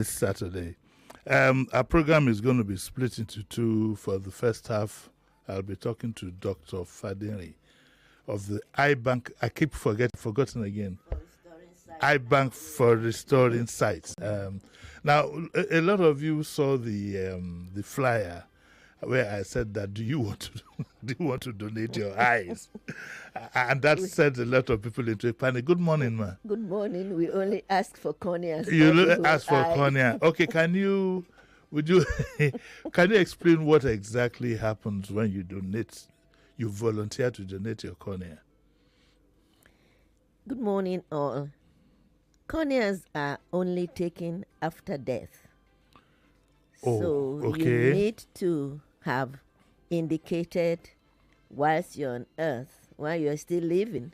this Saturday. Our program is going to be split into two. For the first half, I'll be talking to Dr. Fadiri of the iBank. I keep forgotten again. iBank for restoring sites. Now, a lot of you saw the flyer where I said that do you want to donate your eyes? And that sent a lot of people into a panic. Good morning, ma. Good morning. We only ask for corneas. You ask for cornea. Okay, can you explain what exactly happens when you volunteer to donate your cornea? Good morning, all. Corneas are only taken after death. Oh, so okay. You need to have indicated whilst you're on earth, while you're still living,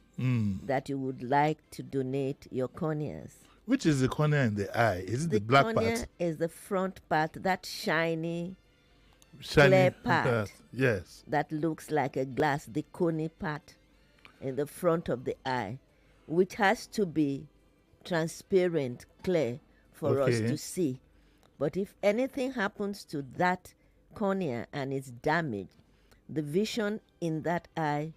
that you would like to donate your corneas. Which is the cornea in the eye? Is it the black part? The cornea is the front part, that shiny clear part. Yes. That looks like a glass, the coney part in the front of the eye, which has to be transparent, clear for us to see. But if anything happens to that cornea and it's damaged, the vision in that eye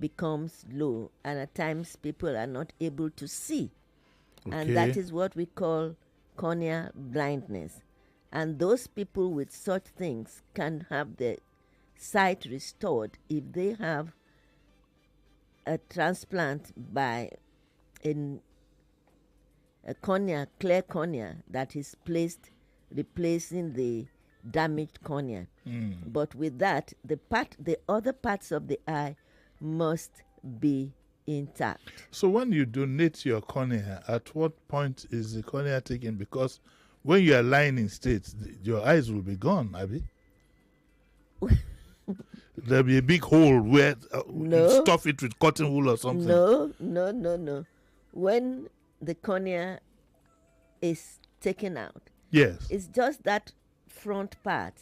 becomes low, and at times people are not able to see. And that is what we call corneal blindness. And those people with such things can have their sight restored if they have a transplant by a cornea, clear cornea that is placed replacing the damaged cornea. But with that, the other parts of the eye must be intact. So when you donate your cornea, at what point is the cornea taken? Because when you are lying in state, your eyes will be gone, Abby. There'll be a big hole where you stuff it with cotton wool or something. No. When the cornea is taken out, yes, it's just that front part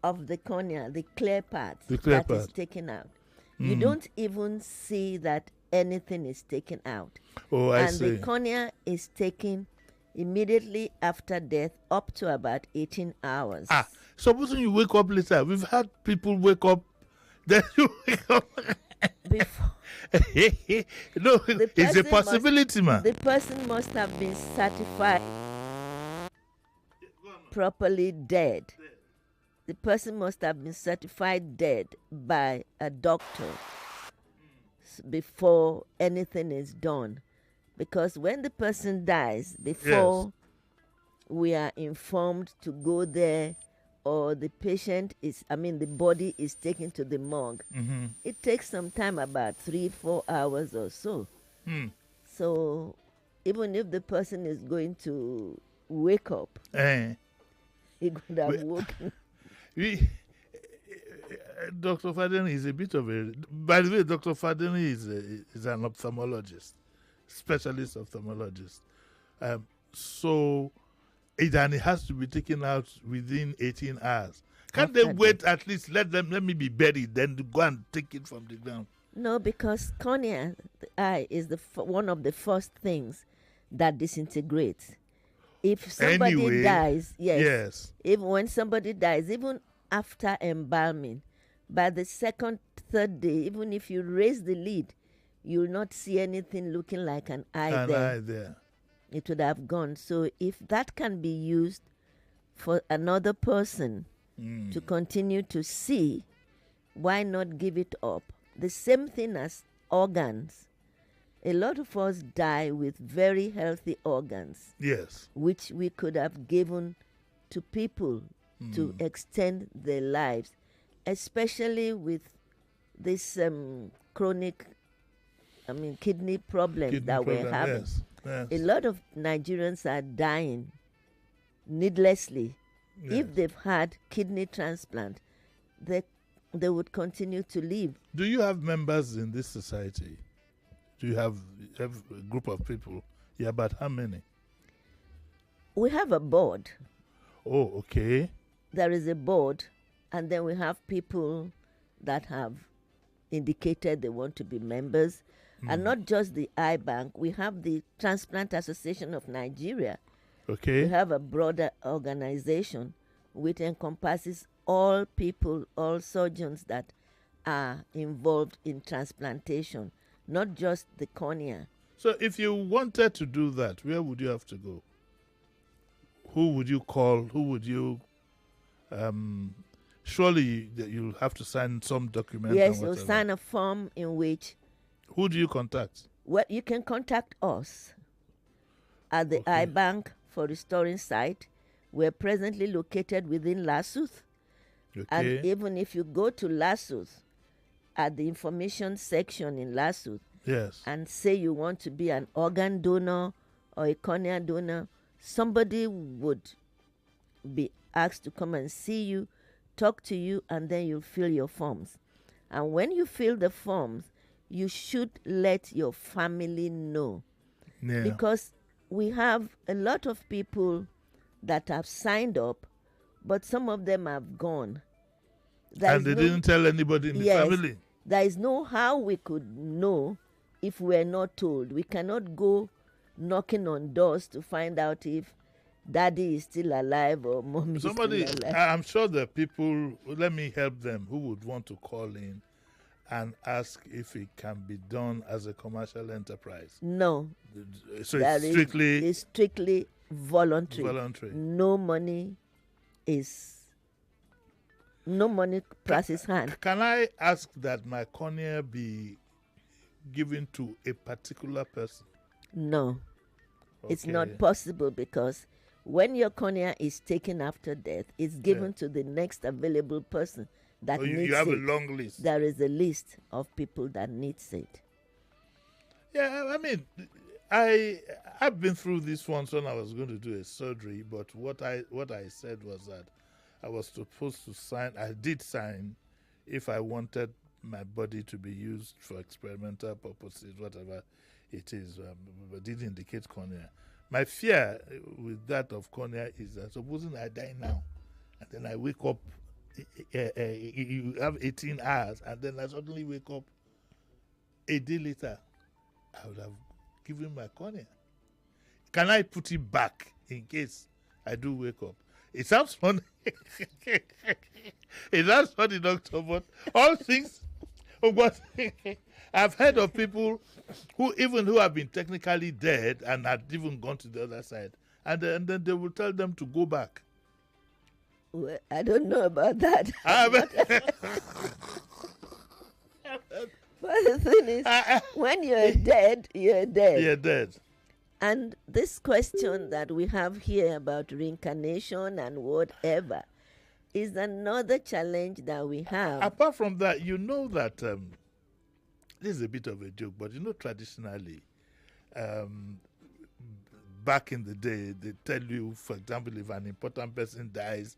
of the cornea, the clear part is taken out. You don't even see that anything is taken out. Oh, I see. And the cornea is taken immediately after death up to about 18 hours. Supposing you wake up later. We've had people wake up, then you wake up. Before. No, it's a possibility, man. The person must have been certified properly dead. The person must have been certified dead by a doctor before anything is done. Because when the person dies, before we are informed to go there, or the the body is taken to the morgue, it takes some time, about 3-4 hours or so. So even if the person is going to wake up, he could have woken. Dr. Fadeni is a bit of a... By the way, Dr. Fadeni is an ophthalmologist, specialist ophthalmologist. So it has to be taken out within 18 hours. Can't they wait at least, let me be buried, then go and take it from the ground? No, because cornea, the eye, is one of the first things that disintegrates. If somebody dies, even when somebody dies, even after embalming, by the second, third day, even if you raise the lid, you'll not see anything looking like an eye there. It would have gone. So if that can be used for another person to continue to see, why not give it up? The same thing as organs. A lot of us die with very healthy organs. Yes. Which we could have given to people to extend their lives, especially with this chronic, kidney problems we're having. Yes. A lot of Nigerians are dying needlessly. If they've had kidney transplant, they would continue to live. Do you have members in this society? Do you have a group of people? Yeah, but how many? We have a board. Oh, okay. There is a board, and then we have people that have indicated they want to be members. And not just the iBank. We have the Transplant Association of Nigeria, Okay. We have a broader organization which encompasses all people, all surgeons that are involved in transplantation, not just the cornea. So if you wanted to do that, where would you have to go? Who would you call? Who would you... surely you'll have to sign some document. Yes, you'll sign a form in which... Who do you contact? Well, you can contact us at the iBank for Restoring Sight. We're presently located within Lassuth. Okay. And even if you go to Lassuth, at the information section in Lassuth, yes, and say you want to be an organ donor or a cornea donor, somebody would be asked to come and see you, talk to you, and then you'll fill your forms. And when you fill the forms, you should let your family know. Yeah. Because we have a lot of people that have signed up, but some of them have gone. And they didn't tell anybody in the family. There is no how we could know if we're not told. We cannot go knocking on doors to find out if daddy is still alive or mommy is still alive. I'm sure there are people, let me help them, who would want to call in and ask if it can be done as a commercial enterprise. No. So it's strictly voluntary. No money passes hand. Can I ask that my cornea be given to a particular person? No. Okay. It's not possible, because when your cornea is taken after death, it's given to the next available person that needs it. You have a long list. There is a list of people that needs it. Yeah, I mean, I've been through this once when I was going to do a surgery, but what I said was that I was supposed to sign. I did sign if I wanted my body to be used for experimental purposes, whatever it is, but didn't indicate cornea. My fear with that of cornea is that supposing I die now, and then I wake up, you have 18 hours, and then I suddenly wake up a day later, I would have given my cornea. Can I put it back in case I do wake up? It sounds funny. It sounds funny, doctor, but all things... But I've heard of people who have been technically dead and had even gone to the other side, and then they will tell them to go back. Well, I don't know about that. But the thing is, when you're dead, you're dead. You're dead. And this question that we have here about reincarnation and whatever is another challenge that we have. Apart from that, you know that this is a bit of a joke, but you know traditionally, back in the day, they tell you, for example, if an important person dies,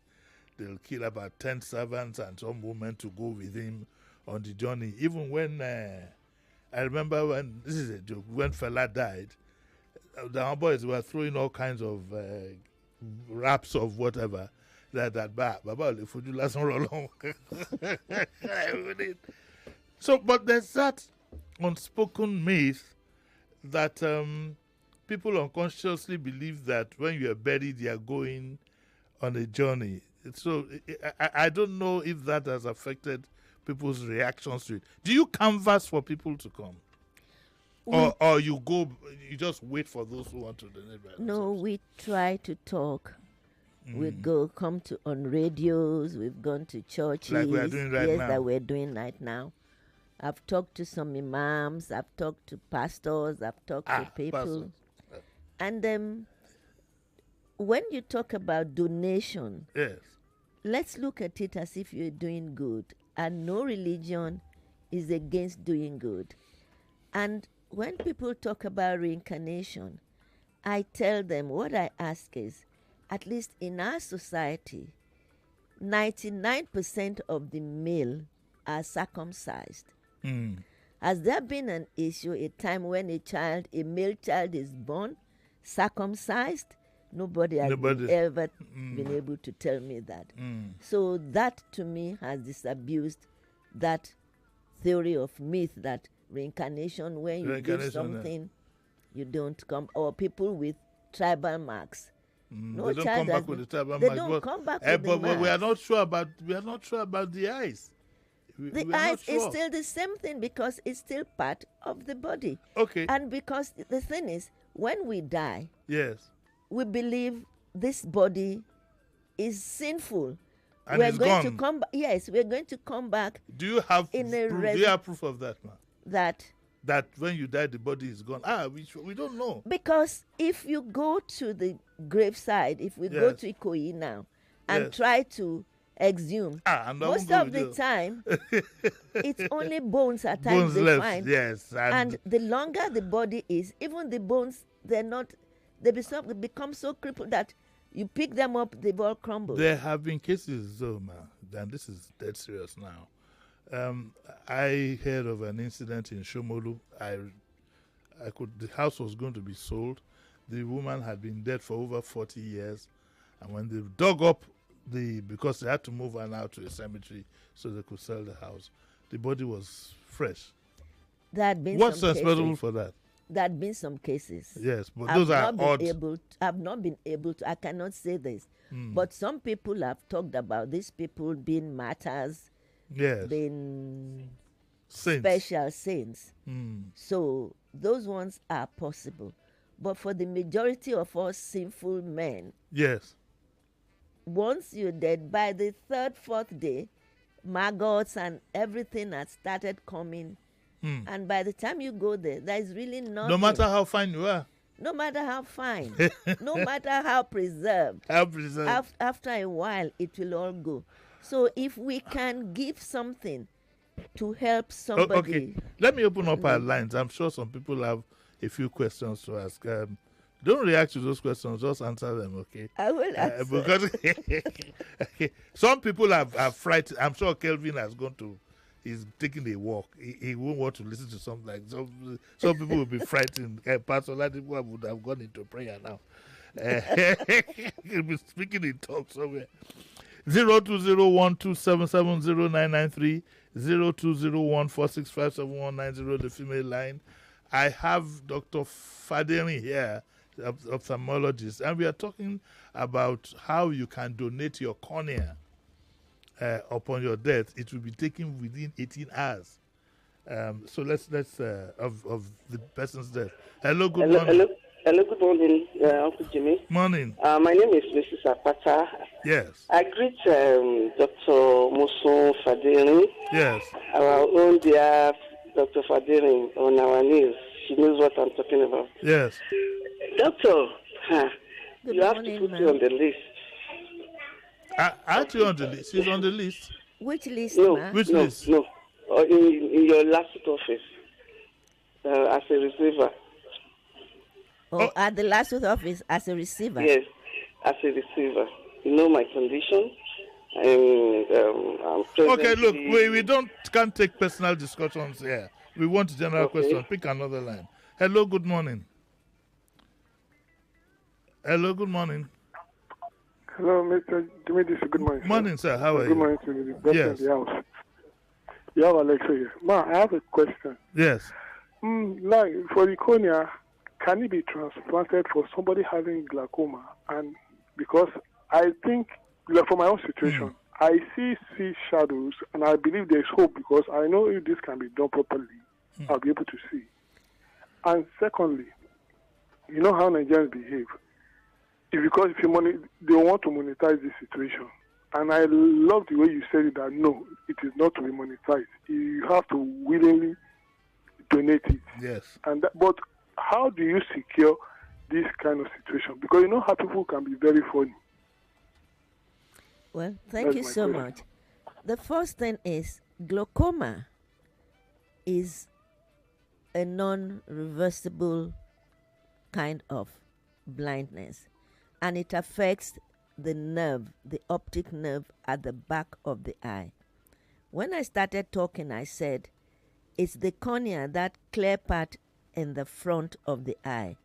they'll kill about 10 servants and some women to go with him on the journey. Even when, I remember when, this is a joke, when Fela died, the boys were throwing all kinds of raps of whatever. So, but there's that unspoken myth that people unconsciously believe that when you are buried, you are going on a journey. So I don't know if that has affected people's reactions to it. Do you canvass for people to come? Or you just wait for those who want to donate? No, we try to talk. We come on radios. We've gone to churches. Like we are doing right now. Yes, that we're doing right now. I've talked to some imams. I've talked to pastors. I've talked to people. Pastors. And when you talk about donation, yes, let's look at it as if you're doing good. And no religion is against doing good. And when people talk about reincarnation, I tell them, what I ask is, at least in our society, 99% of the male are circumcised. Has there been an issue, a time when a male child is born circumcised? Nobody has ever been able to tell me that. So that, to me, has disabused that theory of myth that reincarnation, when you give something, you don't come. Or people with tribal marks, No they don't child come back with the taban marks. They don't come back with the but marks. we are not sure about the eyes. The eyes is still the same thing because it's still part of the body. Okay. And because the thing is, when we die, yes, we believe this body is sinful. And we're it's going gone. to come back. Yes, we're going to come back. Do you have in a proof? Do you have proof of that, man? That when you die, the body is gone. We don't know. Because if you go to the graveside, if we go to Ikoyi now and try to exhume, most of the time, it's only bones at times they left, find. Yes, and the longer the body is, even the bones, they become so crippled that you pick them up, they've all crumbled. There have been cases, though, man, and this is dead serious now. I heard of an incident in Shomolu. The house was going to be sold. The woman had been dead for over 40 years. And when they dug up because they had to move her now to a cemetery so they could sell the house, the body was fresh. What's responsible for that? There had been some cases. Yes, but those are odd. I've not been able to, I cannot say this. But some people have talked about these people being martyrs. Yes. Being saints. Special saints. So those ones are possible. But for the majority of us sinful men, yes, once you're dead, by the third, fourth day, maggots and everything has started coming. And by the time you go there, there is really nothing. No matter how fine you are. No matter how fine. No matter how preserved. After a while, it will all go. So if we can give something to help somebody. Okay, let me open up our lines. I'm sure some people have a few questions to ask. Don't react to those questions. Just answer them, okay? I will answer. Because okay. Some people are frightened. I'm sure Kelvin has gone to. He's taking a walk. He won't want to listen to something like some people will be frightened. Pastor Ladipo would have gone into prayer now. He'll be speaking in tongues somewhere. 020127709993, 020146579190, the female line. I have Dr. Fadeni here, ophthalmologist, and we are talking about how you can donate your cornea. Upon your death, it will be taken within 18 hours. So let's of the person's death. Hello, good morning. Hello, good morning, Uncle Jimmy. Morning. My name is Mrs. Apata. Yes. I greet Dr. Muso Fadeni. Yes. Our own dear Dr. Fadeni on our knees. She knows what I'm talking about. Yes. Doctor, you have morning, to put me on the list. Aren't you on the list? She's on the list. Which list, No, Which list? No. In your last office as a receiver. At the last office as a receiver? Yes, as a receiver. You know my condition. I'm okay, look, we can't take personal discussions here. We want general questions. Pick another line. Hello, good morning. Hello, good morning. Hello, Mr. Jimi Disu. Good morning. Morning, sir. How are you? Good morning to the person in the house. You have Alexa here. Ma, I have a question. Yes. Like for the cornea, can it be transplanted for somebody having glaucoma? And because I think, like for my own situation, I see shadows, and I believe there's hope because I know if this can be done properly, I'll be able to see. And secondly, you know how Nigerians behave. Because if they want to monetize this situation. And I love the way you said it, that no, it is not to be monetized. You have to willingly donate it. Yes. But how do you secure this kind of situation? Because you know how people can be very funny. Well, thank you so much. The first thing is glaucoma is a non-reversible kind of blindness. And it affects the nerve, the optic nerve at the back of the eye. When I started talking, I said, it's the cornea, that clear part in the front of the eye.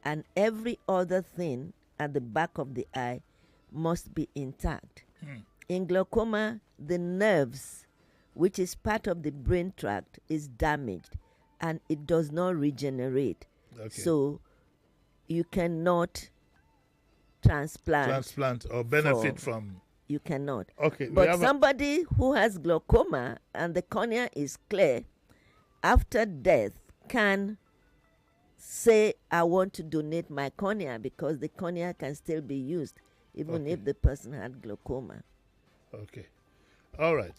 And every other thing at the back of the eye must be intact. In glaucoma, the nerves, which is part of the brain tract, is damaged and it does not regenerate. Okay. So you cannot transplant or benefit from. You cannot. Okay. But somebody who has glaucoma and the cornea is clear, after death can say, I want to donate my cornea, because the cornea can still be used even if the person had glaucoma. Okay. All right.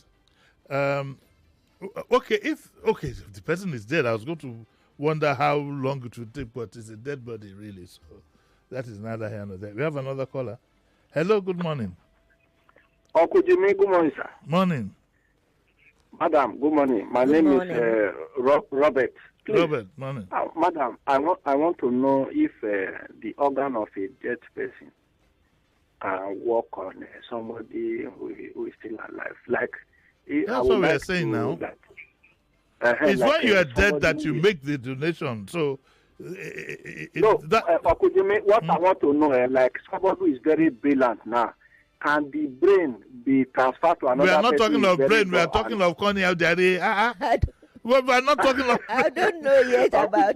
Okay, if the person is dead, I was going to wonder how long it would take, but it's a dead body, really. So that is neither here nor there. We have another caller. Hello, good morning. Uncle Jimmy, good morning, sir. Morning. Madam, good morning. My name is Robert. Please, Robert, morning. Madam, I want to know if the organ of a dead person can work on somebody who is still alive. Like, that's what we are saying now. It's when you are dead that you make the donation. So, Uncle Jimmy, what I want to know, like somebody who is very brilliant now, can the brain be transferred to another person? We are not talking of brain. We are talking of cornea. Well, we are not talking of. I don't know yet about.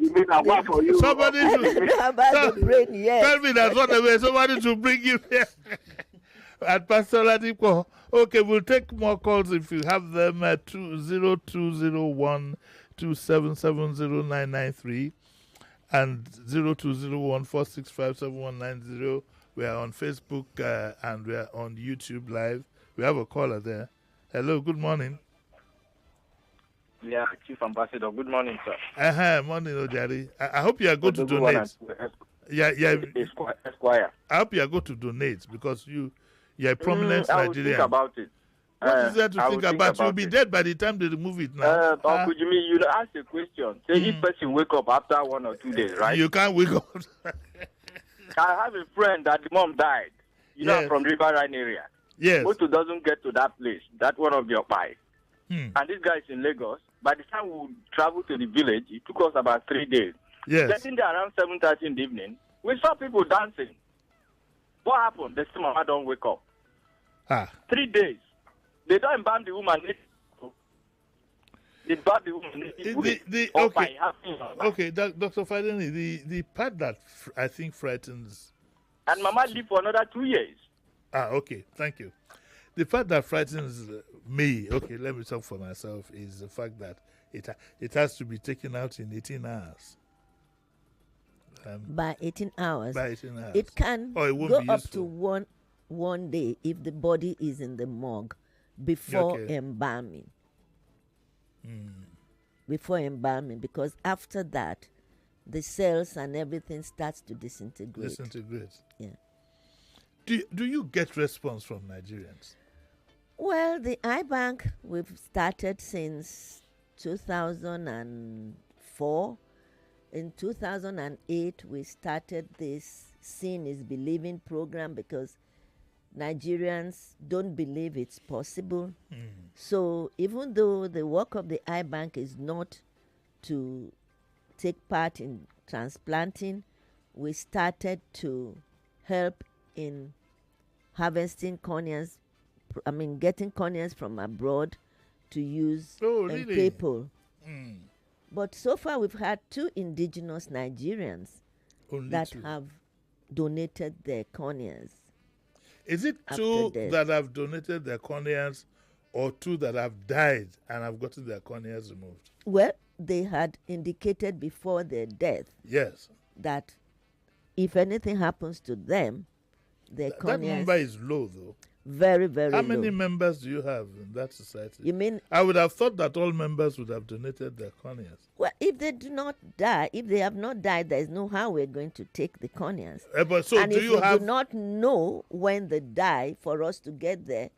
Somebody should. About the brain yet. Tell me that's what way. Somebody should bring you here. At Pastor Ladipo. Okay, we'll take more calls if you have them at 0201-2770993 and 0201-465-7190. We are on Facebook and we are on YouTube Live. We have a caller there. Hello, good morning. Yeah, Chief Ambassador. Good morning, sir. Morning, Ojari. I hope you are going to donate. Yeah. Esquire. I hope you are going to donate because you're a prominent Nigerian. I will think about it. What is there to think about? You'll be dead by the time they remove it now. Uncle Jimmy, you ask a question. Say if person wake up after 1 or 2 days, right? You can't wake up. I have a friend that the mom died. From River Rhine area. Yes. Motor doesn't get to that place. That one of your pie. And this guy is in Lagos. By the time we travel to the village, it took us about 3 days. Yes. Getting there around 7:30 in the evening, we saw people dancing. What happened? The mama don't wake up. 3 days. They don't embalm the woman. They embalm the woman. Okay, Dr. Fadeni, the part that I think frightens. And mama lived for another 2 years. Okay, thank you. The part that frightens me, okay, let me talk for myself, is the fact that it has to be taken out in 18 hours. By 18 hours? By 18 hours. It can it won't go be up useful. to one day if the body is in the morgue before embalming. Before embalming, because after that, the cells and everything starts to disintegrate. Yeah. Do you get response from Nigerians? Well, the iBank, we've started since 2004. In 2008, we started this Seeing is Believing program because Nigerians don't believe it's possible. So even though the work of the iBank is not to take part in transplanting, we started to help in harvesting corneas, getting corneas from abroad to use in people. But so far we've had 2 indigenous Nigerians that have donated their corneas. Is it 2 that have donated their corneas or 2 that have died and have gotten their corneas removed? Well, they had indicated before their death that if anything happens to them, their corneas... That number is low, though. Very, very low. How many members do you have in that society? You mean... I would have thought that all members would have donated their corneas. Well, if they do not die, if they have not died, there is no how we're going to take the corneas. But so and do if you have... do not know when they die for us to get there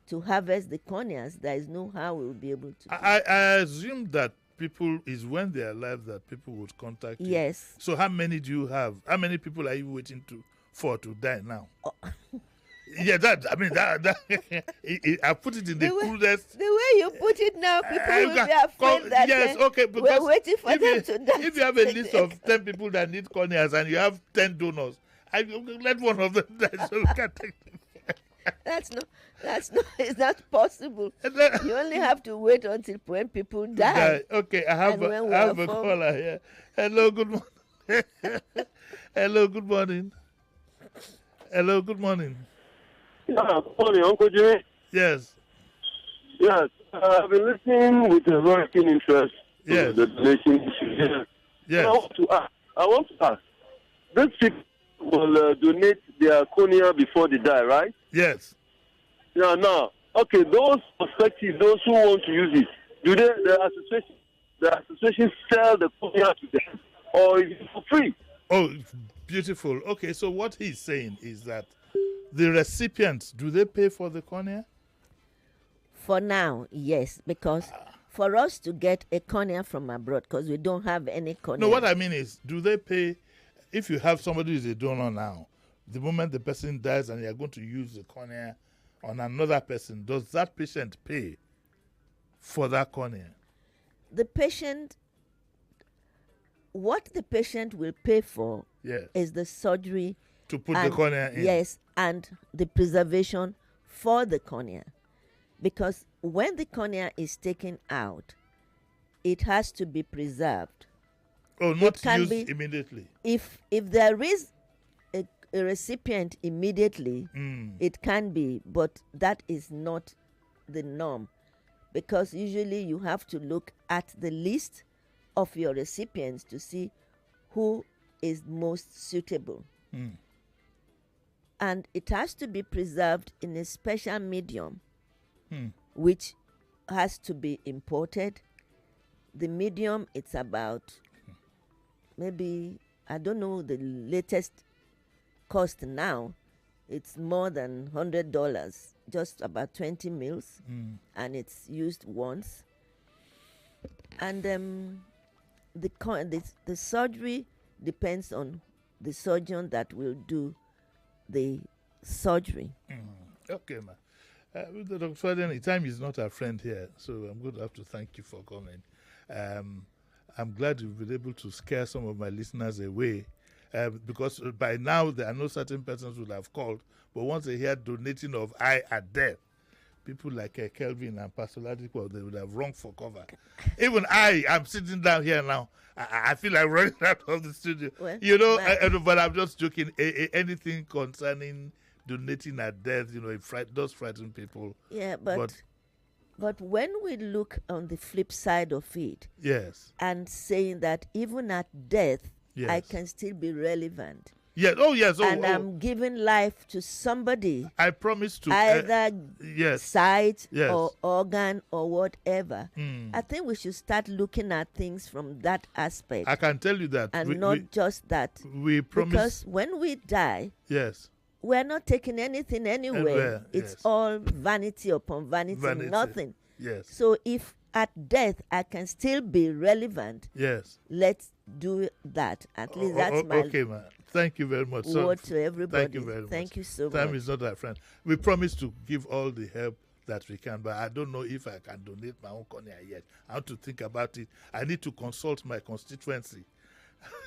to harvest the corneas, there is no how we will be able to. I assume that people is when they are alive that people would contact you. Yes. So how many do you have? How many people are you waiting for to die now? Yeah, I put it in the coolest. The way you put it now, people will be afraid that we're waiting for them to die. If you have a list of 10 people that need corneas and you have 10 donors, I let one of them die so we can take them. It's not possible. You only have to wait until when people die. Okay, I have a caller here. Hello, good morning. Hello, good morning. Hello, good morning. Yeah, good morning, Uncle Jimmy. Yes. Yes, I've been listening with a very keen interest to Yes. the donation issue. Yes. I want to ask, these people will donate their cornea before they die, right? Yes. Yeah, now, okay, those prospective, those who want to use it, do they, the association sell the cornea to them, or is it for free? Oh, beautiful. Okay, so what he's saying is that the recipients, do they pay for the cornea? For now, yes, because for us to get a cornea from abroad, because we don't have any cornea. No, what I mean is, do they pay, if you have somebody who is a donor now, the moment the person dies and you're going to use the cornea on another person, does that patient pay for that cornea? The patient, what the patient will pay for is the surgery. To put the cornea in. Yes, and the preservation for the cornea. Because when the cornea is taken out, it has to be preserved. Oh, not used immediately. If there is a recipient immediately, it can be, but that is not the norm. Because usually you have to look at the list of your recipients to see who is most suitable. And it has to be preserved in a special medium, which has to be imported. The medium, it's about maybe, I don't know the latest cost now. It's more than $100, just about 20 mils, and it's used once. And the surgery depends on the surgeon that will do the surgery. Okay, ma. Dr. Fadeni, time is not our friend here, so I'm going to have to thank you for coming. I'm glad you've been able to scare some of my listeners away, because by now there are no certain persons who would have called, but once they hear donating of eye at death, people like Kelvin and Pastor Ladipo, they would have run for cover. Even I'm sitting down here now. I feel like running out of the studio. Well, but I'm just joking. Anything concerning donating at death, it does frighten people. Yeah, but when we look on the flip side of it, and saying that even at death, I can still be relevant. Yes. Oh, yes. And I'm giving life to somebody. I promise to either sight or organ or whatever. I think we should start looking at things from that aspect. I can tell you that, and not just that. We promise, because when we die, we're not taking anything anyway. It's all vanity upon vanity, nothing. Yes. So if at death I can still be relevant, let's do that. At least that's my Thank you very much. word to everybody. Thank you very much. Thank you so much. Time is not our friend. We promise to give all the help that we can, but I don't know if I can donate my own cornea yet. I have to think about it. I need to consult my constituency.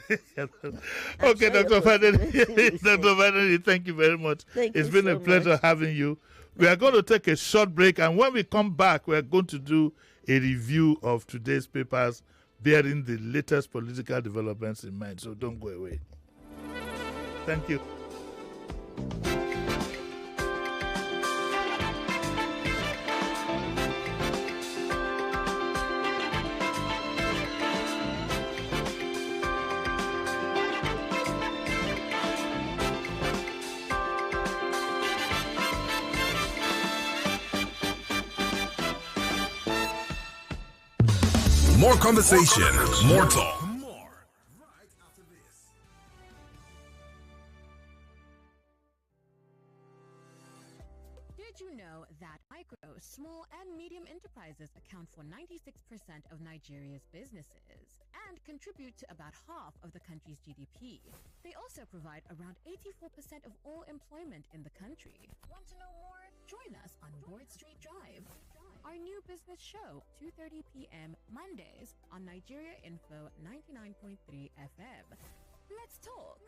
Okay, Dr. Fadeni. Dr. Fadeni, thank you very much. It's been a pleasure having you. We are going to take a short break, and when we come back, we are going to do a review of today's papers bearing the latest political developments in mind. So don't go away. Thank you. More conversation, more talk. Did you know that micro, small, and medium enterprises account for 96% of Nigeria's businesses and contribute to about half of the country's GDP? They also provide around 84% of all employment in the country. Want to know more? Join us on Board Street Drive, our new business show, 2:30 p.m. Mondays on Nigeria Info 99.3 FM. Let's talk.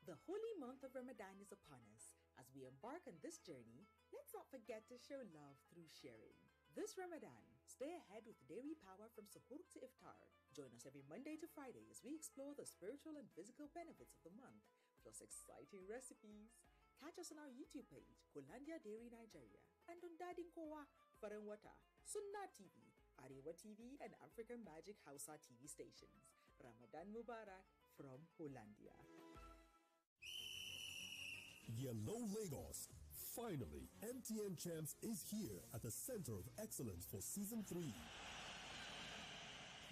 The holy month of Ramadan is upon us. As we embark on this journey, let's not forget to show love through sharing. This Ramadan, stay ahead with Dairy Power from Suhoor to Iftar. Join us every Monday to Friday as we explore the spiritual and physical benefits of the month, plus exciting recipes. Catch us on our YouTube page, Hollandia Dairy Nigeria, and on Dadin Kowa, Faran Wata, Sunna TV, Arewa TV, and African Magic Hausa TV stations. Ramadan Mubarak from Hollandia. Yellow Lagos. Finally, MTN Champs is here at the center of excellence for Season 3.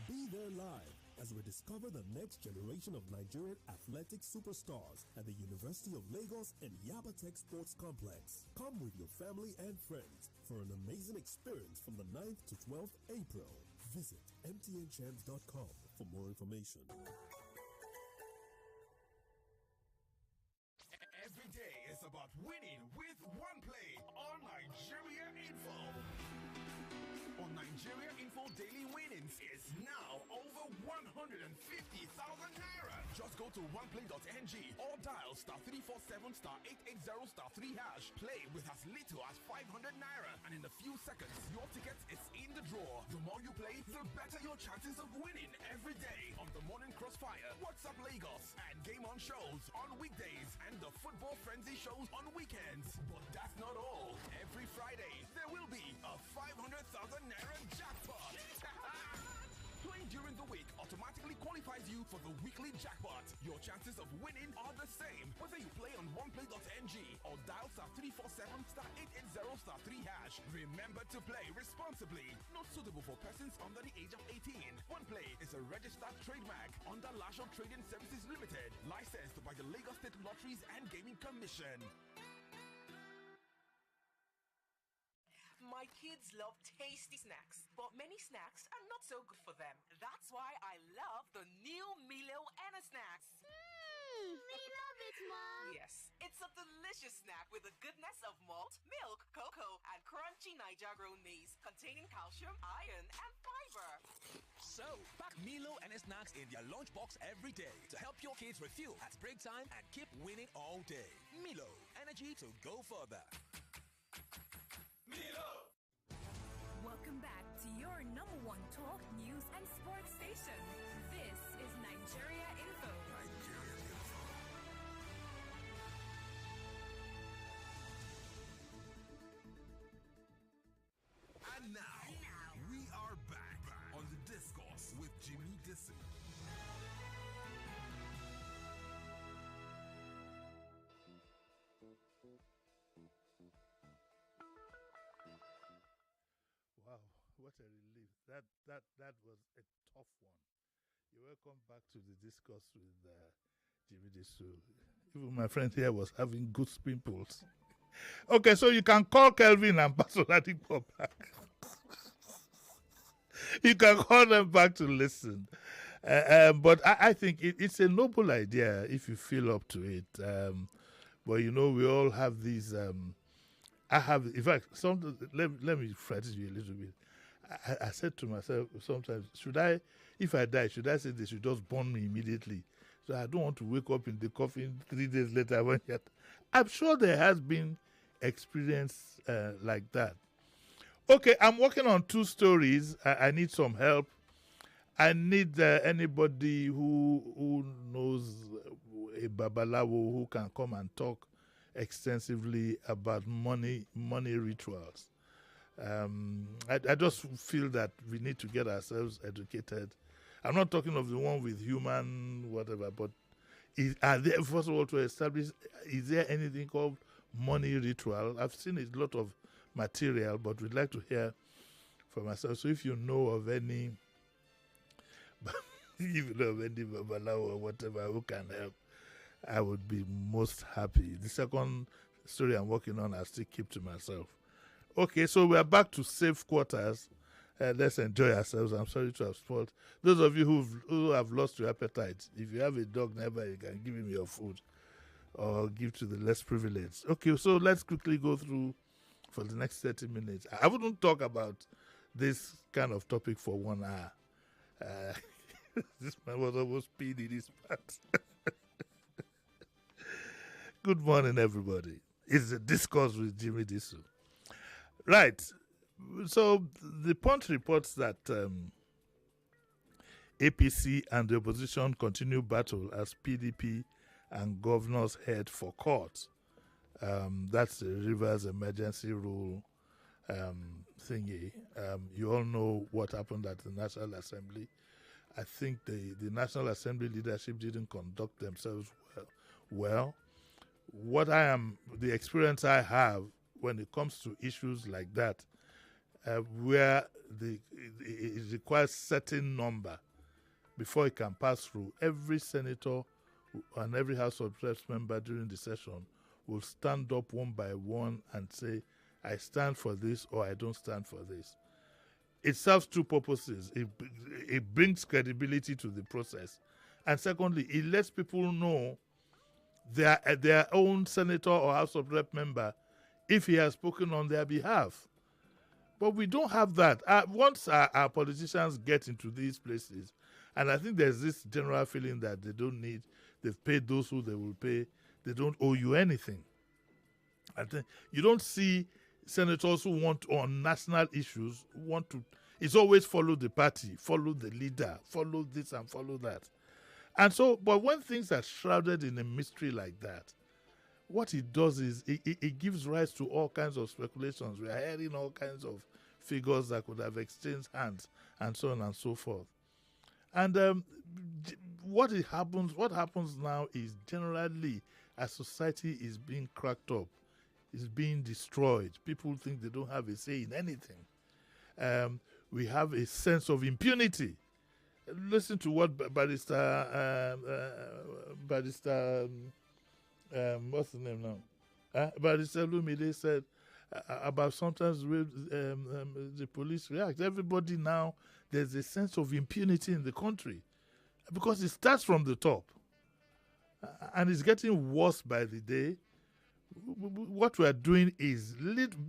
Be there live as we discover the next generation of Nigerian athletic superstars at the University of Lagos and Yabatech Sports Complex. Come with your family and friends for an amazing experience from the 9th to 12th April. Visit mtnchamps.com for more information. Every day is about winning with one play on Nigeria Info. On Nigeria Info, daily winnings is now over 150,000 naira. Just go to oneplay.ng or dial *347*880*3#. Play with as little as 500 naira, and in a few seconds, your ticket is in the draw. The more you play, the better your chances of winning every day on the Morning Crossfire, WhatsApp Lagos, and Game On shows on weekdays, and the Football Frenzy shows on weekends. But that's not all. Every Friday, there will be a 500,000 naira jackpot. Playing during the week automatically qualifies you for the weekly jackpot. Your chances of winning are the same whether you play on oneplay.ng or dial *347*880*3#. Remember to play responsibly. Not suitable for persons under the age of 18. OnePlay is a registered trademark under Lasho Trading Services Limited, licensed by the Lagos State Lotteries and Gaming Commission. My kids love tasty snacks, but many snacks are not so good for them. That's why I love the new Milo Anna Snacks. We love it, Mom. Yes, it's a delicious snack with the goodness of malt, milk, cocoa, and crunchy Niger-grown maize containing calcium, iron, and fiber. So, pack Milo and snacks in their lunchbox every day to help your kids refuel at break time and keep winning all day. Milo, energy to go further. Milo! Welcome back to your number one talk, news, and sports station. This is Nigeria Info. Nigeria Info. And now, we are back on the Discourse with Jimi Disu. Wow, what a relief. That was a tough one. You're welcome back to the Discourse with Jimi Disu. Even my friend here was having good pimples. Okay, so you can call Kelvin and Pastor Ladipo back. You can call them back to listen. But I think it's a noble idea if you feel up to it. But you know, we all have these... I have, in fact, let me frighten you a little bit. I said to myself sometimes, if I die, should I say they should just burn me immediately? So I don't want to wake up in the coffin 3 days later. I'm sure there has been experience like that. Okay, I'm working on 2 stories. I need some help. I need anybody who knows a babalawo who can come and talk extensively about money rituals. I just feel that we need to get ourselves educated. I'm not talking of the one with human whatever, but first of all, to establish, is there anything called money ritual? I've seen a lot of material, but we'd like to hear from ourselves. So if you know of any, babalawo or whatever who can help, I would be most happy. The second story I'm working on, I'll still keep to myself. Okay, so we're back to safe quarters. Let's enjoy ourselves. I'm sorry to have spoiled. Those of you who have lost your appetite, if you have a dog nearby, you can give him your food or give to the less privileged. Okay, so let's quickly go through for the next 30 minutes. I wouldn't talk about this kind of topic for 1 hour. This man was almost peed in his pants. Good morning, everybody. It's a Discourse with Jimi Disu. Right. So the Punch reports that APC and the opposition continue battle as PDP and governors head for court. That's the Rivers Emergency Rule thingy. You all know what happened at the National Assembly. I think the National Assembly leadership didn't conduct themselves well. The experience I have when it comes to issues like that, where it requires certain number before it can pass through, every senator and every House of Reps member during the session will stand up one by one and say, I stand for this or I don't stand for this. It serves two purposes. It brings credibility to the process. And secondly, it lets people know their own senator or House of Rep member if he has spoken on their behalf. But we don't have that. Once our politicians get into these places, and I think there's this general feeling that they've paid those who they will pay, they don't owe you anything. I think you don't see senators who want on national issues it's always follow the party, follow the leader, follow this and follow that. And so, but when things are shrouded in a mystery like that, what it does is it gives rise to all kinds of speculations. We are hearing all kinds of figures that could have exchanged hands and so on and so forth. And what happens now is generally as society is being cracked up, is being destroyed. People think they don't have a say in anything. We have a sense of impunity. Listen to what Barrister what's the name now? Barrister Lumide said about sometimes the police react. Everybody now, there's a sense of impunity in the country because it starts from the top and it's getting worse by the day. What we are doing is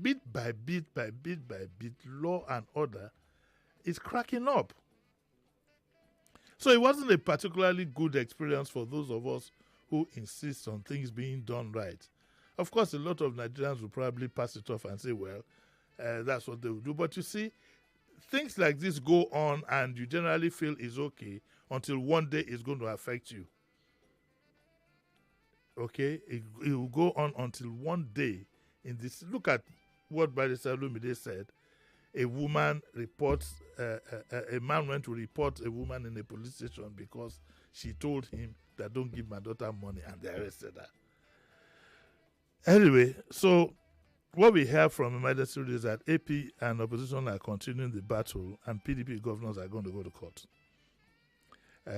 bit by bit, law and order is cracking up. So it wasn't a particularly good experience for those of us who insist on things being done right. Of course, a lot of Nigerians will probably pass it off and say, well, that's what they will do. But you see, things like this go on and you generally feel it's okay until one day it's going to affect you. Okay? It will go on until one day in this. Look at what Barrister Lumide said. A woman reports, a man went to report a woman in a police station because she told him that don't give my daughter money, and they arrested her. Anyway, so what we hear from emergency is that AP and opposition are continuing the battle and PDP governors are going to go to court.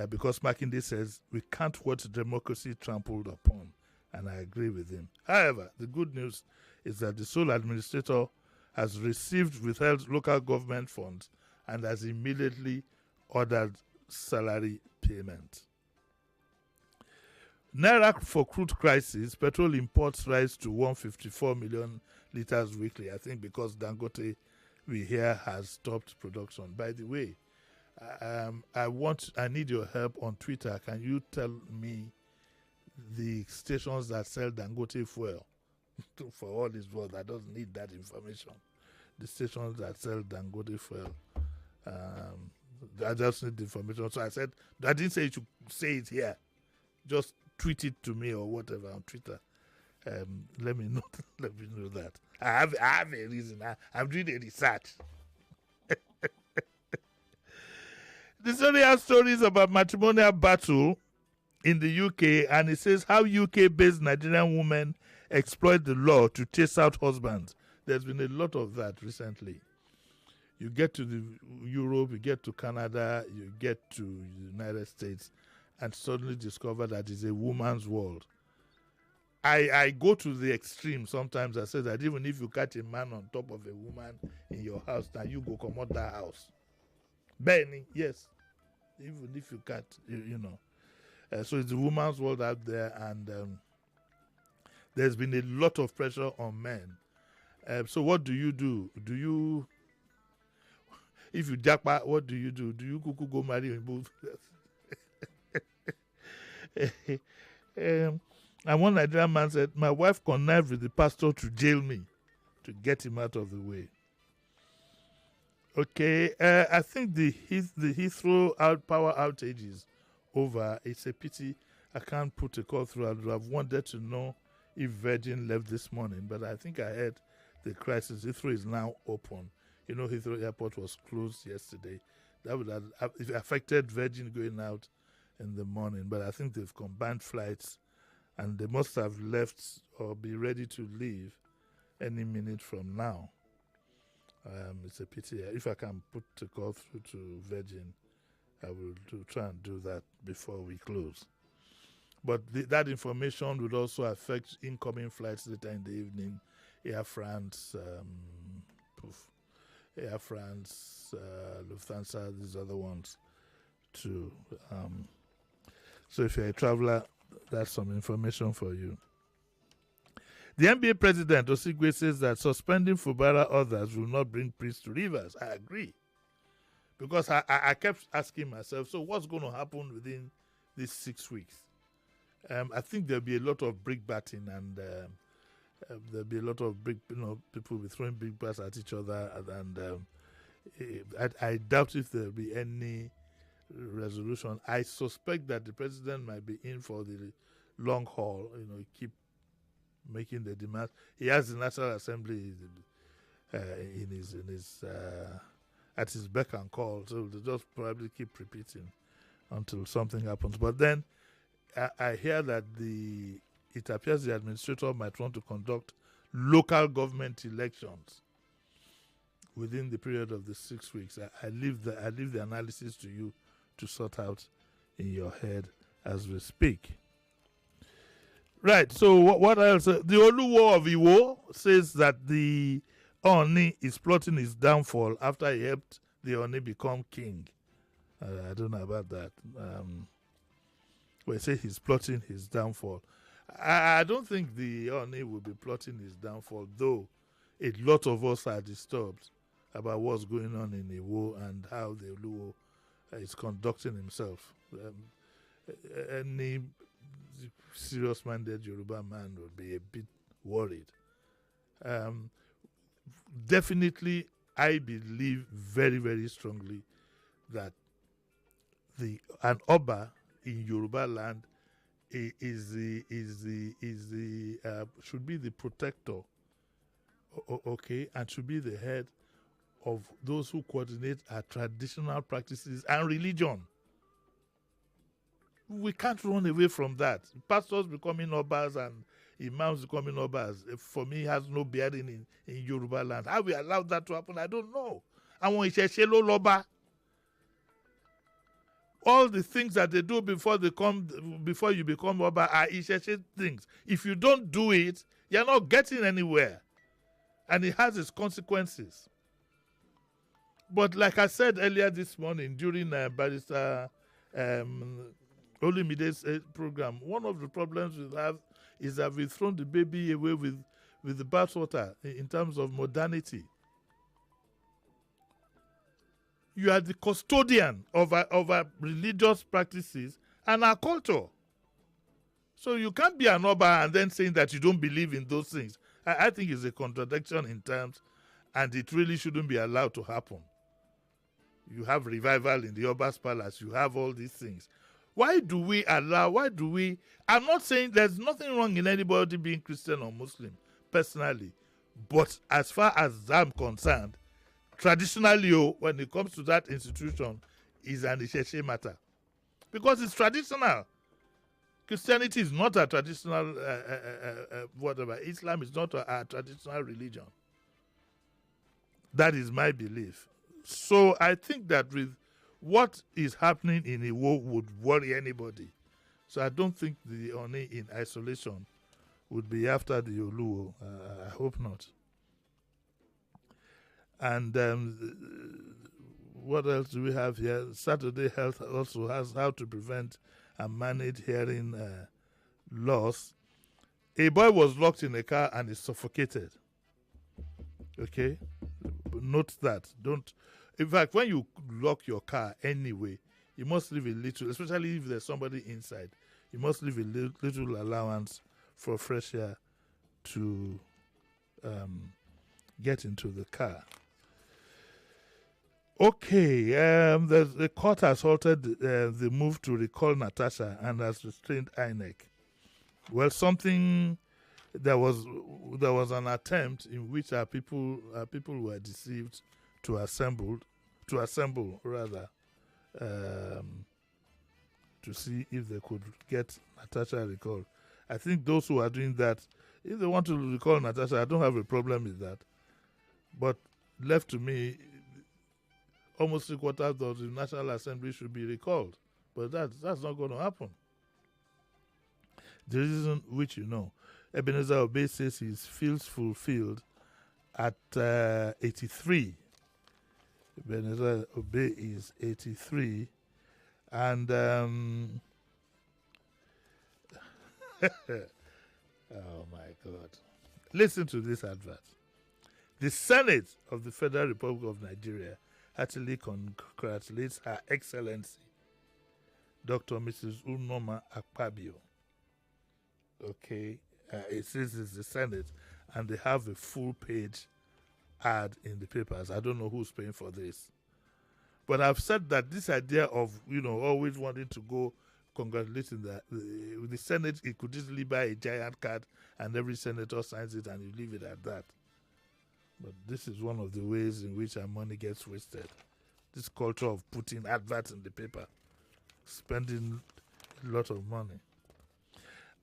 Because Makinde says we can't watch democracy trampled upon, and I agree with him. However, the good news is that the sole administrator has received withheld local government funds and has immediately ordered salary payment. Naira for crude crisis, petrol imports rise to 154 million litres weekly, I think because Dangote, we hear, has stopped production. By the way, I need your help on Twitter. Can you tell me the stations that sell Dangote fuel? For all this world, I don't need that information. The stations that sell Dangote fuel. I just need the information. So I said, I didn't say you should say it here. Just tweet it to me or whatever on Twitter. Let me know that. I have a reason. I'm doing a research. The story has stories about matrimonial battle in the UK, and it says how UK-based Nigerian women exploit the law to chase out husbands. There's been a lot of that recently. You get to Europe, you get to Canada, you get to the United States, and suddenly discover that it's a woman's world. I go to the extreme sometimes. I say that even if you catch a man on top of a woman in your house, now you go come out that house. Benny, yes. Even if you can't, you know. So it's a woman's world out there, and there's been a lot of pressure on men. So what do you do? If you jackpot, what do you do? Do you go marry in both? And one Nigerian man said, my wife connived with the pastor to jail me to get him out of the way. Okay, I think the Heathrow power outage is over. It's a pity. I can't put a call through. I've wanted to know if Virgin left this morning, but I think I heard the crisis. Heathrow is now open. You know, Heathrow Airport was closed yesterday. That would have it affected Virgin going out in the morning, but I think they've combined flights, and they must have left or be ready to leave any minute from now. It's a pity. If I can put the call through to Virgin, I will try and do that before we close. But that information would also affect incoming flights later in the evening. Air France, Lufthansa, these other ones too. So if you're a traveler, that's some information for you. The NBA president, Osigwe, says that suspending Fubara others will not bring peace to Rivers. I agree. Because I kept asking myself, so what's going to happen within these 6 weeks? I think there'll be a lot of brick batting, and there'll be a lot of people will be throwing big bats at each other, and I doubt if there'll be any resolution. I suspect that the president might be in for the long haul, keep making the demands. He has the National Assembly at his beck and call, so they'll just probably keep repeating until something happens. But then I hear that it appears the administrator might want to conduct local government elections within the period of the 6 weeks. I leave the analysis to you to sort out in your head as we speak. Right, so what else? The Oluwo of Iwo says that the Oni is plotting his downfall after he helped the Oni become king. I don't know about that. They say he's plotting his downfall. I don't think the Oni will be plotting his downfall, though a lot of us are disturbed about what's going on in Iwo and how the Oluwo is conducting himself. Any serious-minded Yoruba man would be a bit worried. Definitely, I believe very, very strongly that an Oba in Yoruba land should be the protector, okay, and should be the head of those who coordinate our traditional practices and religion. We can't run away from that. Pastors becoming Obas and Imams becoming Obas, for me, has no bearing in Yoruba land. How we allowed that to happen, I don't know. And when Loba, all the things that they do before you become Oba are Isheshe things. If you don't do it, you're not getting anywhere. And it has its consequences. But like I said earlier this morning during Barrister Olumide's program, one of the problems we have is that we've thrown the baby away with the bathwater in terms of modernity. You are the custodian of our religious practices and our culture. So you can't be an Oba and then saying that you don't believe in those things. I think it's a contradiction in terms, and it really shouldn't be allowed to happen. You have revival in the Oba's palace. You have all these things. I'm not saying there's nothing wrong in anybody being Christian or Muslim, personally. But as far as I'm concerned, traditionally, when it comes to that institution, is an Isheshe matter. Because it's traditional. Christianity is not a traditional, whatever. Islam is not a traditional religion. That is my belief. So I think that with what is happening in Iwo would worry anybody. So I don't think the Oni in isolation would be after the Oluwo. I hope not. And what else do we have here? Saturday Health also has how to prevent and manage hearing loss. A boy was locked in a car and is suffocated. Okay? Note that. In fact, when you lock your car anyway, you must leave a little, especially if there's somebody inside, you must leave a little allowance for fresh air to get into the car. Okay, the court has halted the move to recall Natasha and has restrained INEC. Well, there was an attempt in which our people were deceived to assemble rather, to see if they could get Natasha recalled. I think those who are doing that, if they want to recall Natasha, I don't have a problem with that. But left to me, almost 3/4 of the National Assembly should be recalled. But that's not going to happen. The reason which you know, Ebenezer Obey says he feels fulfilled at 83. Ebenezer Obey is 83. And oh my God. Listen to this advert. The Senate of the Federal Republic of Nigeria heartily congratulates Her Excellency Dr. Mrs. Unoma Akpabio. Okay, it says it's the Senate, and they have a full-page ad in the papers. I don't know who's paying for this. But I've said that this idea of, always wanting to go congratulating the Senate, it could easily buy a giant card and every senator signs it and you leave it at that. But this is one of the ways in which our money gets wasted. This culture of putting adverts in the paper, spending a lot of money.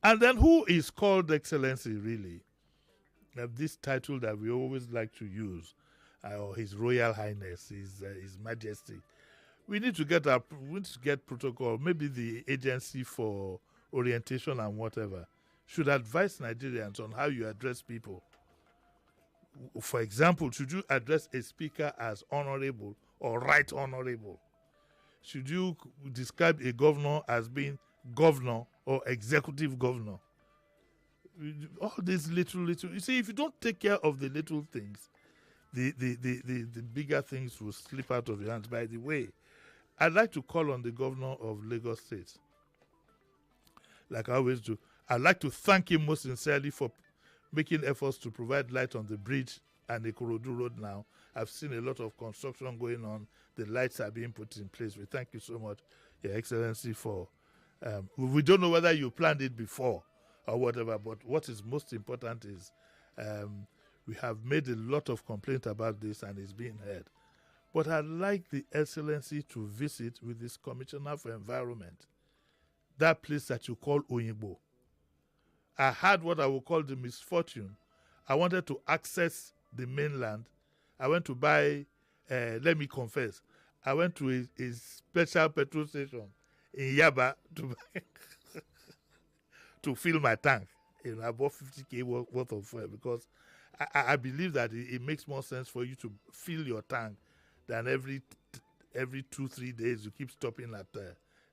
And then who is called Excellency, really? This title that we always like to use, or His Royal Highness, His Majesty. We need to get protocol. Maybe the Agency for Orientation and whatever should advise Nigerians on how you address people. For example, should you address a speaker as honorable or right honorable? Should you describe a governor as being governor or executive governor? All these little, you see, if you don't take care of the little things, the bigger things will slip out of your hands. By the way, I'd like to call on the governor of Lagos State, like I always do. I'd like to thank him most sincerely for making efforts to provide light on the bridge and the Ikorodu Road now. I've seen a lot of construction going on. The lights are being put in place. We thank you so much, Your Excellency, for... we don't know whether you planned it before or whatever, but what is most important is we have made a lot of complaint about this and it's being heard. But I'd like the Excellency to visit with this Commissioner for Environment, that place that you call Oyinbo. I had what I would call the misfortune. I wanted to access the mainland. I went to buy, let me confess, I went to a special petrol station in Yaba to fill my tank. I bought 50k worth of fuel because I believe that it makes more sense for you to fill your tank than every 2-3 days you keep stopping at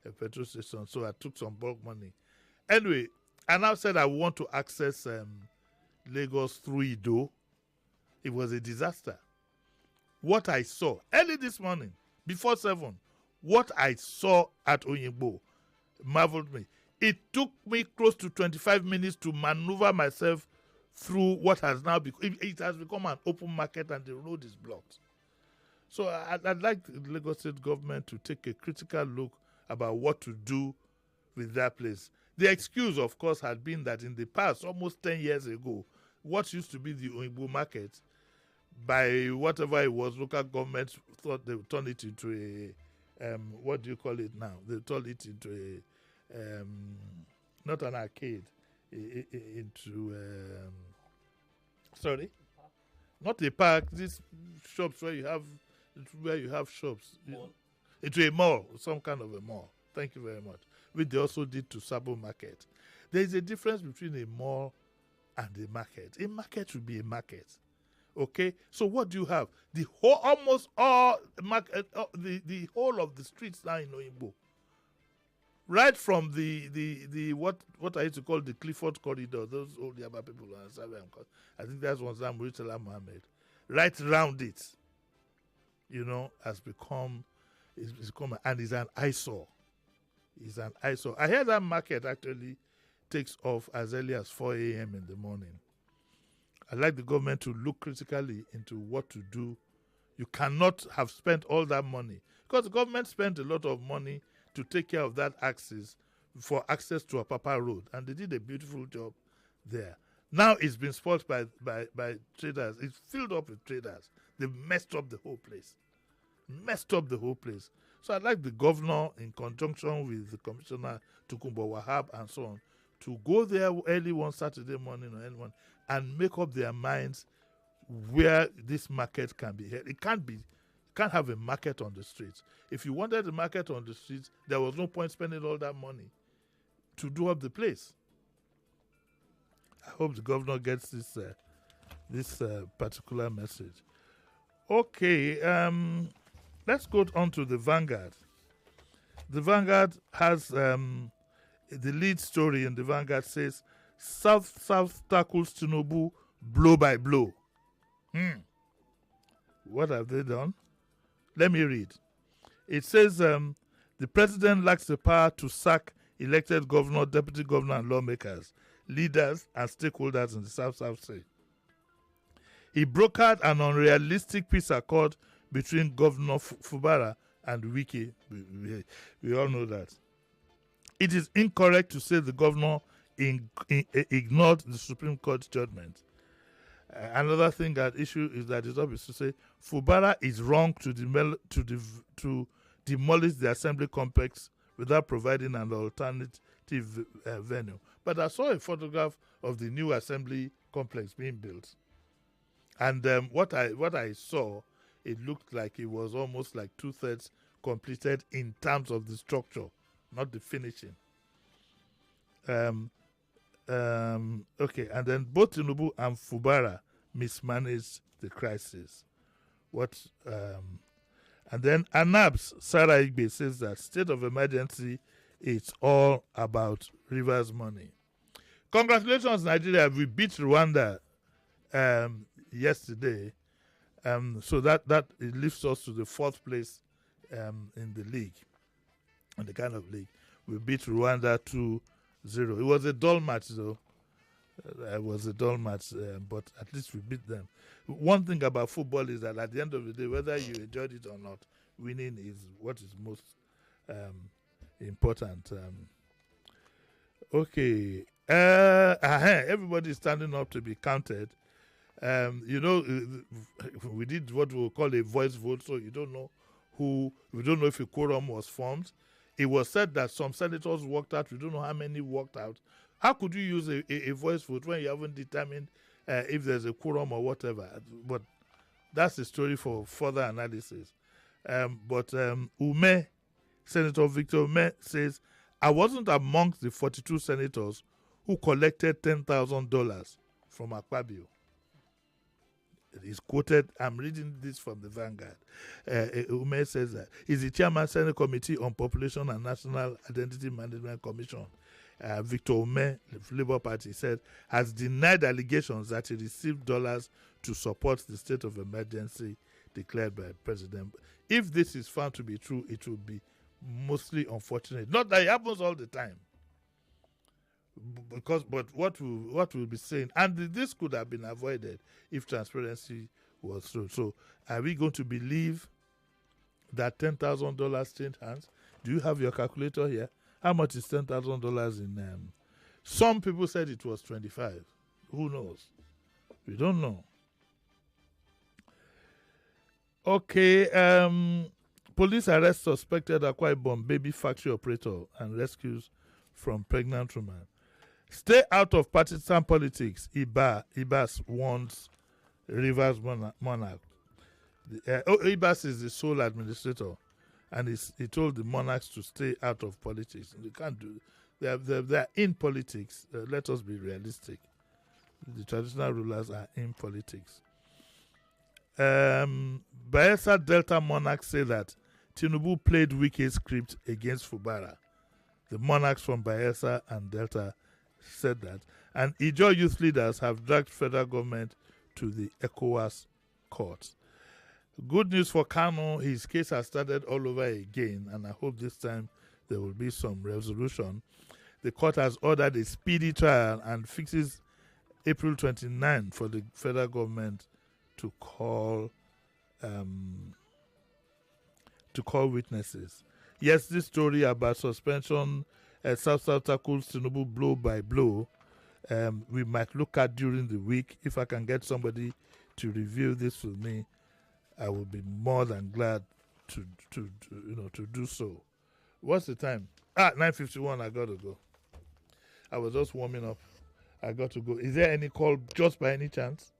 a petrol station. So I took some bulk money. Anyway, I now said I want to access Lagos through Ido. It was a disaster. What I saw early this morning, before 7, what I saw at Oyinbo marveled me. It took me close to 25 minutes to maneuver myself through what has now become, it has become an open market and the road is blocked. So I'd like the Lagos State government to take a critical look about what to do with that place. The excuse, of course, had been that in the past, almost 10 years ago, what used to be the Oyinbo market, by whatever it was, local governments thought they would turn it into a, what do you call it now? They turned it into a, not an arcade, into, sorry? Not a park, these shops where you have shops. Mall. Into a mall, some kind of a mall. Thank you very much. Which they also did to Sabo Market. There is a difference between a mall and a market. A market should be a market. Okay? So what do you have? The whole, almost all market, the whole of the streets now in Oyinbo. Right from the what I used to call the Clifford Corridor, those old Yaba people, I think that's one Sam Muritala Mohammed. Right around it, has become, and is an eyesore. Is an eyesore. I hear that market actually takes off as early as 4 a.m. in the morning. I'd like the government to look critically into what to do You cannot have spent all that money because the government spent a lot of money to take care of that axis for access to a Papa Road, and they did a beautiful job there. Now it's been spoiled by traders. It's filled up with traders. They've messed up the whole place. So I'd like the governor, in conjunction with the commissioner, Tukumbo Wahab, and so on, to go there early one Saturday morning or anyone and make up their minds where this market can be held. It can't have a market on the streets. If you wanted a market on the streets, there was no point spending all that money to do up the place. I hope the governor gets this particular message. Okay, let's go on to the Vanguard. The Vanguard has the lead story in the Vanguard says South tackles Tinubu blow by blow. What have they done? Let me read. It says the president lacks the power to sack elected governor, deputy governor, and lawmakers, leaders, and stakeholders in the South Sea. He brokered an unrealistic peace accord between Governor Fubara and Wike. We all know that. It is incorrect to say the governor ignored the Supreme Court judgment. Another thing at issue is that it's obvious to say Fubara is wrong to demolish the assembly complex without providing an alternative venue. But I saw a photograph of the new assembly complex being built, and what I saw, it looked like it was almost like 2/3 completed in terms of the structure, not the finishing. Okay, and then both Tinubu and Fubara mismanaged the crisis. And then Anab's Sarah Igbe says that state of emergency is all about Rivers money. Congratulations, Nigeria. We beat Rwanda yesterday. So that it lifts us to the 4th place in the league, in the kind of league. We beat Rwanda 2-0. It was a dull match, though. But at least we beat them. One thing about football is that at the end of the day, whether you enjoyed it or not, winning is what is most important. Okay. Everybody is standing up to be counted. We did what we'll call a voice vote, so we don't know if a quorum was formed. It was said that some senators walked out. We don't know how many walked out. How could you use a voice vote when you haven't determined if there's a quorum or whatever? But that's the story for further analysis. Senator Victor Ume says, I wasn't amongst the 42 senators who collected $10,000 from Akpabio. He's quoted, I'm reading this from the Vanguard. Ume says that he's the chairman Senate Committee on Population and National Identity Management Commission. Victor Ume, the Labour Party, said, has denied allegations that he received dollars to support the state of emergency declared by the president. If this is found to be true, it will be mostly unfortunate. Not that it happens all the time. But what we'll be saying, and this could have been avoided if transparency was through. So are we going to believe that $10,000 changed hands? Do you have your calculator here? How much is $10,000 in? Some people said it was 25. Who knows? We don't know. Okay. Police arrest suspected Akwa Ibom baby factory operator and rescues from pregnant woman. Stay out of partisan politics. Ibas warns Rivers monarch. Ibas is the sole administrator, and he told the monarchs to stay out of politics. They can't do. They are in politics. Let us be realistic. The traditional rulers are in politics. Bayelsa Delta monarchs say that Tinubu played wicked script against Fubara. The monarchs from Bayelsa and Delta said that. And Ijaw youth leaders have dragged federal government to the ECOWAS court. Good news for Kanu, his case has started all over again, and I hope this time there will be some resolution. The court has ordered a speedy trial and fixes April 29 for the federal government to call call witnesses. Yes, this story about suspension, South tackles Tinubu blow by blow, we might look at during the week. If I can get somebody to review this for me, I will be more than glad to do so. What's the time? 9:51. I got to go. I was just warming up. I got to go. Is there any call just by any chance?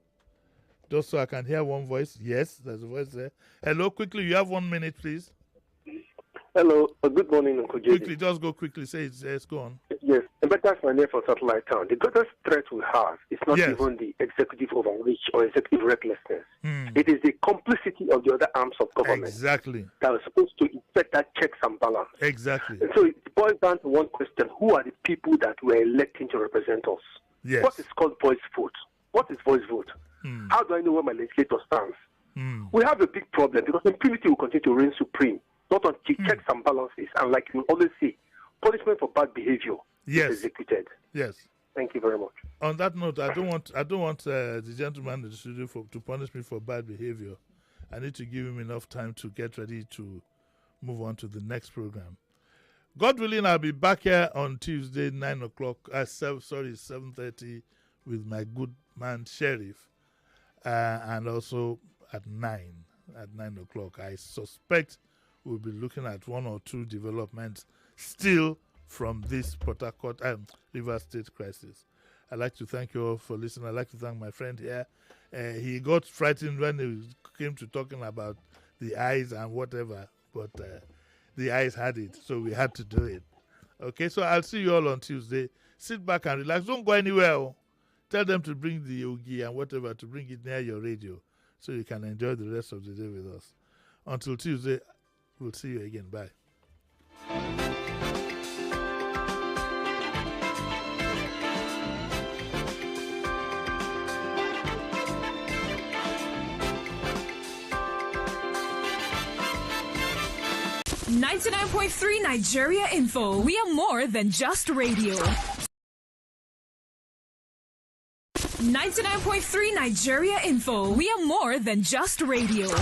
Just so I can hear one voice. Yes, there's a voice there. Hello, quickly. You have 1 minute, please. Hello. Good morning, Uncle J. Quickly, just go quickly. Say it. Yes, go on. Yes. That's my name for Satellite Town. The greatest threat we have is not even the executive overreach or executive recklessness. It is the complicity of the other arms of government. Exactly. That are supposed to effect that checks and balance. Exactly. And so it boils down to one question: who are the people that we're electing to represent us? Yes. What is called voice vote? What is voice vote? How do I know where my legislator stands? We have a big problem because impunity will continue to reign supreme, not on checks and balances. And like you always say, punishment for bad behavior is executed. Yes. Thank you very much. On that note, I don't want the gentleman in the studio to punish me for bad behavior. I need to give him enough time to get ready to move on to the next program. God willing, I'll be back here on Tuesday, 9 o'clock. 7:30 with my good man Sheriff, and also at 9 o'clock. I suspect we'll be looking at one or two developments still from this Port Harcourt River State crisis. I'd like to thank you all for listening. I'd like to thank my friend here. He got frightened when he came to talking about the eyes and whatever, but the eyes had it, so we had to do it. Okay, so I'll see you all on Tuesday. Sit back and relax. Don't go anywhere. Tell them to bring the yogi and whatever, to bring it near your radio so you can enjoy the rest of the day with us. Until Tuesday, we'll see you again. Bye. .3 Nigeria Info. We are more than just radio. 99.3 Nigeria Info. We are more than just radio.